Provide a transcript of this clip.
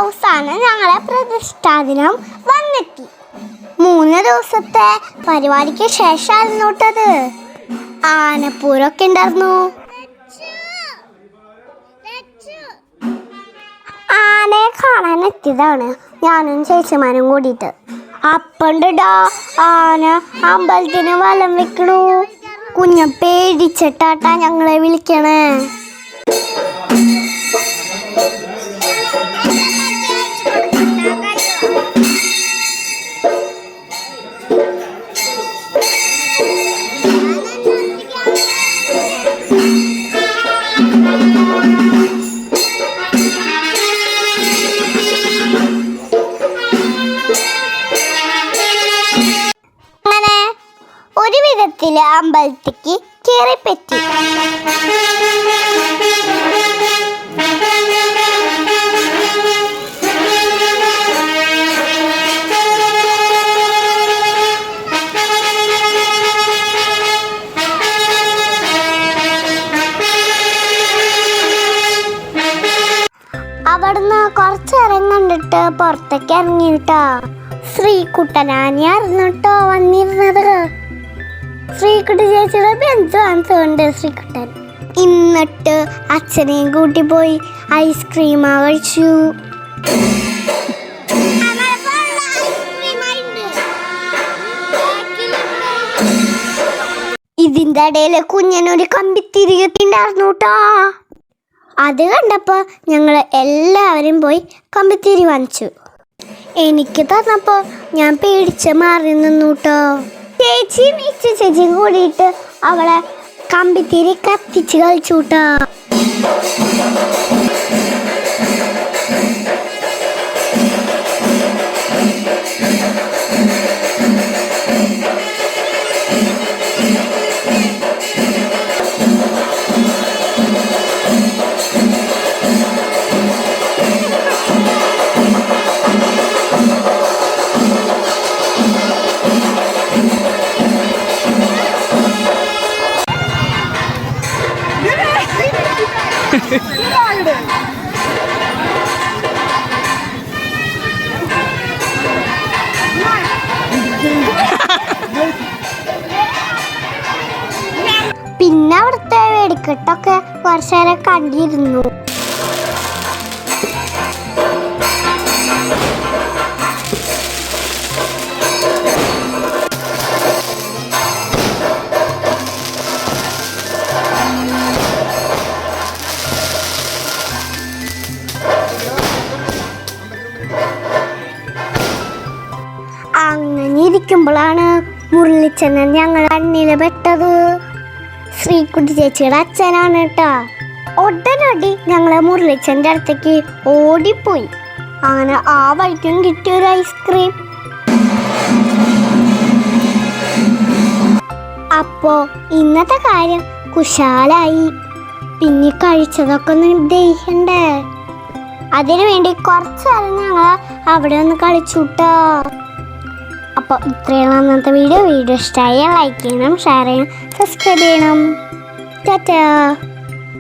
അവസാനം ഞങ്ങളെ പ്രതിഷ്ഠാ ദിനം വന്നെത്തി. 3 ദിവസത്തെ പരിപാടിക്ക് ശേഷമായിരുന്നു കേട്ടത്. ആനപ്പൂരൊക്കെ ഉണ്ടായിരുന്നു. ആനയെ കാണാൻ എത്തിയതാണ് ഞാനും ചേച്ചിമാരും കൂടിയിട്ട്. അപ്പണ്ടാ ആന അമ്പലത്തിന് വലം വെക്കണു. കുഞ്ഞ പേടിച്ചിട്ടാട്ടാ ഞങ്ങളെ വിളിക്കണേ. ഒരു വിധത്തില് അമ്പലത്തേക്ക് കയറിപ്പറ്റി. അവിടുന്ന് കുറച്ചേരം കണ്ടിട്ട് പുറത്തേക്ക് ഇറങ്ങിട്ടാ. ശ്രീകുട്ടനാനിയായിരുന്നു കേട്ടോ വന്നിരുന്നത്. ശ്രീകുട്ടി ചേച്ചിയുടെ ബന്ധുണ്ട് ശ്രീകുട്ടൻ. എന്നിട്ട് അച്ഛനെയും കൂട്ടി പോയി ഐസ്ക്രീം കഴിച്ചു. ഇതിൻ്റെ ഇടയിൽ കുഞ്ഞനൊരു കമ്പിത്തിരി ഉണ്ടായിരുന്നു കേട്ടോ. അത് കണ്ടപ്പോൾ ഞങ്ങൾ എല്ലാവരും പോയി കമ്പിത്തിരി വാങ്ങിച്ചു. എനിക്ക് തന്നപ്പോൾ ഞാൻ പേടിച്ച് മാറി നിന്നു കേട്ടോ. ചേച്ചിയും ചേച്ചിയും കൂടിയിട്ട് അവളെ കമ്പിത്തിരി കത്തിച്ച് കളിച്ചു കേട്ടോ. പിന്നെ അവിടുത്തെ വെടിക്കെട്ടൊക്കെ കുറച്ചേരം കണ്ടിരുന്നു. അങ്ങനെ ഇരിക്കുമ്പോഴാണ് മുരളിച്ചെണ്ണൻ ഞങ്ങൾ കണ്ണില് പെട്ടത്. ശ്രീകുട്ടി ചേച്ചിയുടെ അച്ഛനാണ് കേട്ടോ. ഉടനടി ഞങ്ങളെ മുരളിച്ചൻ്റെ അടുത്തേക്ക് ഓടിപ്പോയി. അങ്ങനെ ആ വഴിക്കും കിട്ടിയൊരു ഐസ്ക്രീം. അപ്പോ ഇന്നത്തെ കാര്യം കുശാലായി. പിന്നെ കഴിച്ചതൊക്കെ ഒന്ന് ദഹിക്കണ്ടേ. അതിനു വേണ്ടി കുറച്ചേരം ഞങ്ങൾ അവിടെ ഒന്ന് കളിച്ചുട്ടോ. അപ്പോൾ ഇത്രയുള്ള അന്നത്തെ വീഡിയോ ഇഷ്ടമായി ലൈക്ക് ചെയ്യണം, ഷെയർ ചെയ്യണം, സബ്സ്ക്രൈബ് ചെയ്യണം. ടാറ്റാ.